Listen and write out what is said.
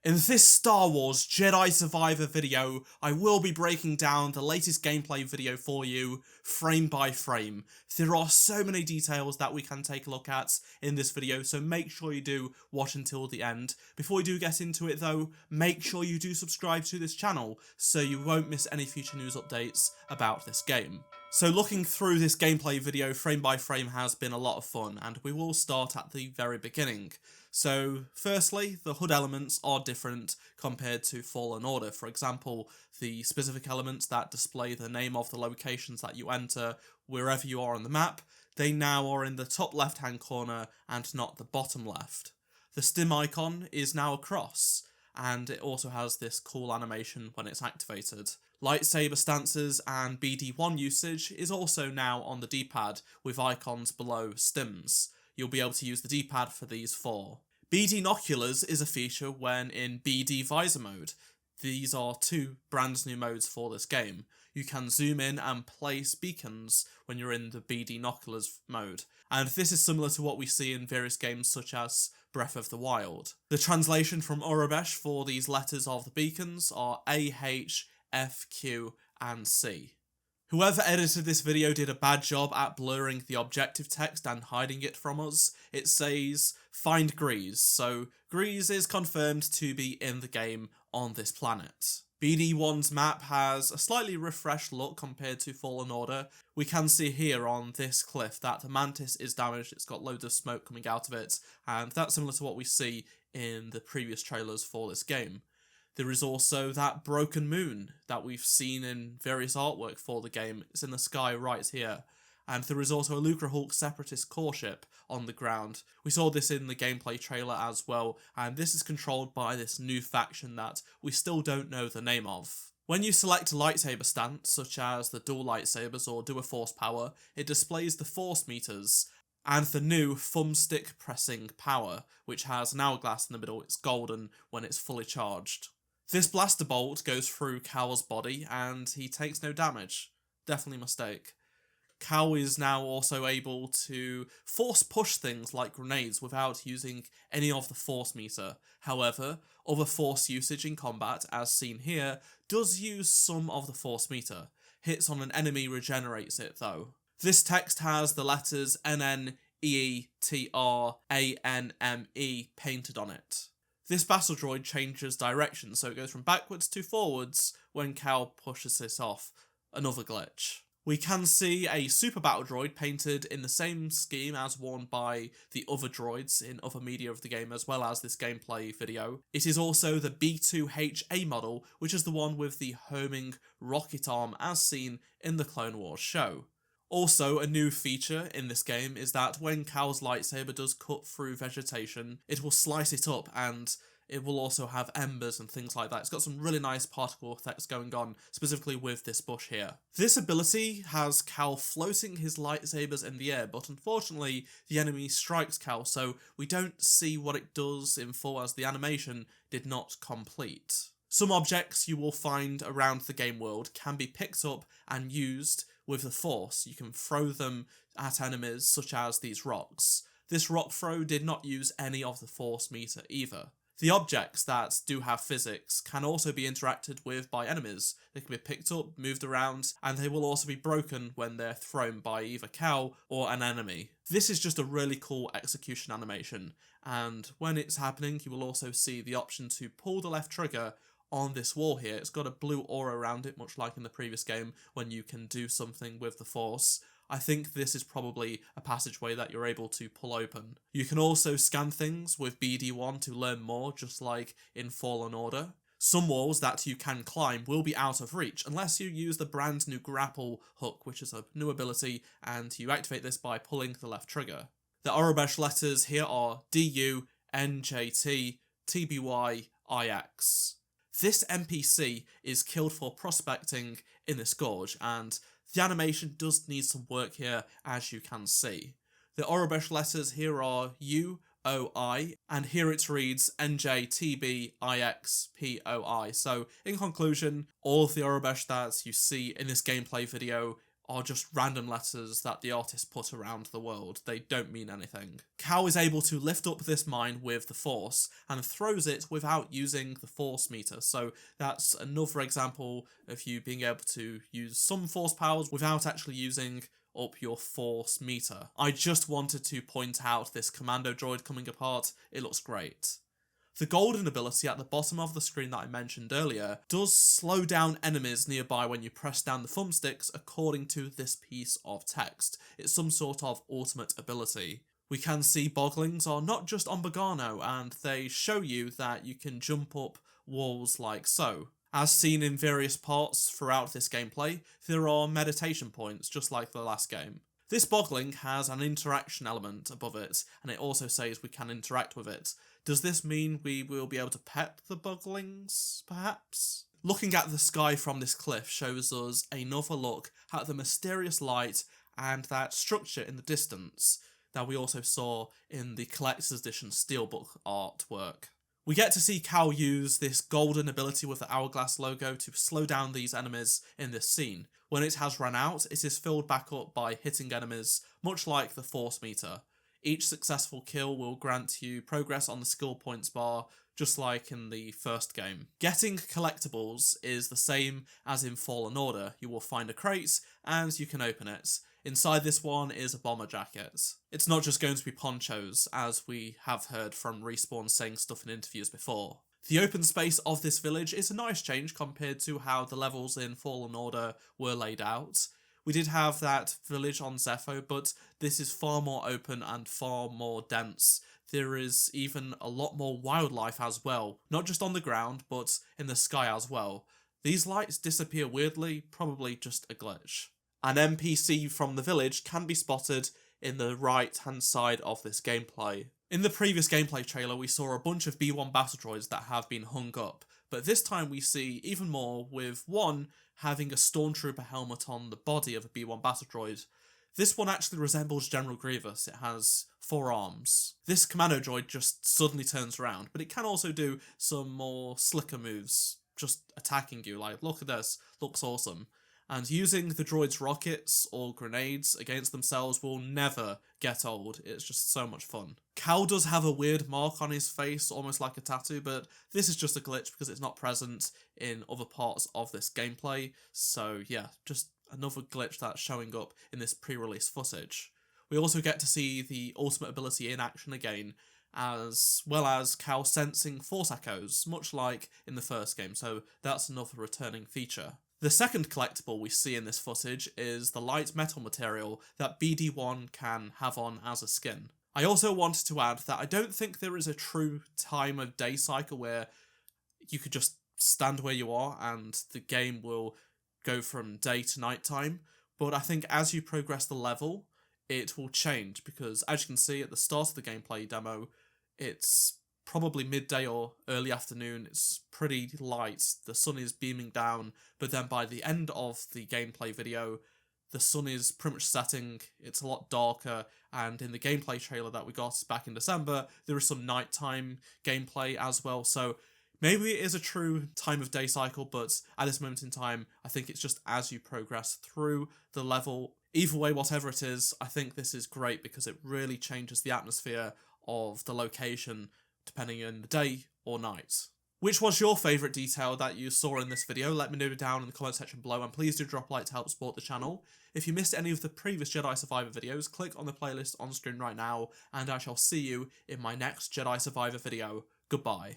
In this Star Wars Jedi Survivor video, I will be breaking down the latest gameplay video for you, frame by frame. There are so many details that we can take a look at in this video, so make sure you do watch until the end. Before we do get into it though, make sure you do subscribe to this channel, so you won't miss any future news updates about this game. So looking through this gameplay video frame by frame has been a lot of fun, and we will start at the very beginning. So firstly, the HUD elements are different compared to Fallen Order. For example, the specific elements that display the name of the locations that you enter wherever you are on the map, they now are in the top left hand corner and not the bottom left. The stim icon is now a cross, and it also has this cool animation when it's activated. Lightsaber stances and BD1 usage is also now on the D-pad with icons below stims. You'll be able to use the D-pad for these four. BD Noculars is a feature when in BD Visor mode. These are two brand new modes for this game. You can zoom in and place beacons when you're in the BD Noculars mode, and this is similar to what we see in various games such as Breath of the Wild. The translation from Aurebesh for these letters of the beacons are A, H, F, Q, and C. Whoever edited this video did a bad job at blurring the objective text and hiding it from us. It says, find Grease, so Grease is confirmed to be in the game on this planet. BD1's map has a slightly refreshed look compared to Fallen Order. We can see here on this cliff that the Mantis is damaged, it's got loads of smoke coming out of it, and that's similar to what we see in the previous trailers for this game. There is also that broken moon that we've seen in various artwork for the game. It's in the sky right here. And there is also a Lucrehulk separatist core ship on the ground. We saw this in the gameplay trailer as well, and this is controlled by this new faction that we still don't know the name of. When you select a lightsaber stance, such as the dual lightsabers or dual force power, it displays the force meters, and the new thumbstick pressing power, which has an hourglass in the middle. It's golden when it's fully charged. This blaster bolt goes through Cal's body and he takes no damage. Definitely a mistake. Cal is now also able to force push things like grenades without using any of the force meter. However, other force usage in combat, as seen here, does use some of the force meter. Hits on an enemy regenerates it though. This text has the letters NNEETRANME painted on it. This battle droid changes direction, so it goes from backwards to forwards when Cal pushes it off. Another glitch. We can see a super battle droid painted in the same scheme as worn by the other droids in other media of the game, as well as this gameplay video. It is also the B2HA model, which is the one with the homing rocket arm as seen in the Clone Wars show. Also, a new feature in this game is that when Cal's lightsaber does cut through vegetation, it will slice it up, and it will also have embers and things like that. It's got some really nice particle effects going on, specifically with this bush here. This ability has Cal floating his lightsabers in the air, but unfortunately the enemy strikes Cal, so we don't see what it does in full as the animation did not complete. Some objects you will find around the game world can be picked up and used with the Force. You can throw them at enemies, such as these rocks. This rock throw did not use any of the Force meter either. The objects that do have physics can also be interacted with by enemies. They can be picked up, moved around, and they will also be broken when they're thrown by either Cal or an enemy. This is just a really cool execution animation, and when it's happening, you will also see the option to pull the left trigger on this wall here. It's got a blue aura around it, much like in the previous game when you can do something with the Force. I think this is probably a passageway that you're able to pull open. You can also scan things with BD1 to learn more, just like in Fallen Order. Some walls that you can climb will be out of reach unless you use the brand new grapple hook, which is a new ability, and you activate this by pulling the left trigger. The Aurebesh letters here are DU, NJT, TBY, IX. This NPC is killed for prospecting in this gorge, and the animation does need some work here, as you can see. The Aurebesh letters here are U, O, I, and here it reads NJTBIXPOI. So, in conclusion, all of the Aurebesh that you see in this gameplay video are just random letters that the artist put around the world. They don't mean anything. Cal is able to lift up this mine with the Force and throws it without using the Force meter. So that's another example of you being able to use some Force powers without actually using up your Force meter. I just wanted to point out this commando droid coming apart. It looks great. The golden ability at the bottom of the screen that I mentioned earlier does slow down enemies nearby when you press down the thumbsticks according to this piece of text. It's some sort of ultimate ability. We can see boglings are not just on Bogano, and they show you that you can jump up walls like so. As seen in various parts throughout this gameplay, there are meditation points just like the last game. This bogling has an interaction element above it, and it also says we can interact with it. Does this mean we will be able to pet the boglings, perhaps? Looking at the sky from this cliff shows us another look at the mysterious light and that structure in the distance that we also saw in the Collector's Edition Steelbook artwork. We get to see Cal use this golden ability with the hourglass logo to slow down these enemies in this scene. When it has run out, it is filled back up by hitting enemies, much like the Force meter. Each successful kill will grant you progress on the skill points bar, just like in the first game. Getting collectibles is the same as in Fallen Order. You will find a crate, and you can open it. Inside this one is a bomber jacket. It's not just going to be ponchos, as we have heard from Respawn saying stuff in interviews before. The open space of this village is a nice change compared to how the levels in Fallen Order were laid out. We did have that village on Zepho, but this is far more open and far more dense. There is even a lot more wildlife as well, not just on the ground, but in the sky as well. These lights disappear weirdly, probably just a glitch. An NPC from the village can be spotted in the right-hand side of this gameplay. In the previous gameplay trailer, we saw a bunch of B1 battle droids that have been hung up, but this time we see even more, with one having a Stormtrooper helmet on the body of a B1 battle droid. This one actually resembles General Grievous. It has 4 arms. This commando droid just suddenly turns around, but it can also do some more slicker moves, just attacking you, like, look at this, looks awesome. And using the droid's rockets or grenades against themselves will never get old. It's just so much fun. Cal does have a weird mark on his face, almost like a tattoo, but this is just a glitch because it's not present in other parts of this gameplay. So yeah, just another glitch that's showing up in this pre-release footage. We also get to see the ultimate ability in action again, as well as Cal sensing force echoes, much like in the first game, so that's another returning feature. The second collectible we see in this footage is the light metal material that BD1 can have on as a skin. I also wanted to add that I don't think there is a true time of day cycle where you could just stand where you are and the game will go from day to night time, but I think as you progress the level, it will change, because as you can see at the start of the gameplay demo, it's probably midday or early afternoon. It's pretty light, the sun is beaming down, but then by the end of the gameplay video, the sun is pretty much setting, it's a lot darker, and in the gameplay trailer that we got back in December, there is some nighttime gameplay as well, so maybe it is a true time of day cycle, but at this moment in time, I think it's just as you progress through the level. Either way, whatever it is, I think this is great because it really changes the atmosphere of the location depending on the day or night. Which was your favourite detail that you saw in this video? Let me know down in the comment section below, and please do drop a like to help support the channel. If you missed any of the previous Jedi Survivor videos, click on the playlist on screen right now, and I shall see you in my next Jedi Survivor video. Goodbye.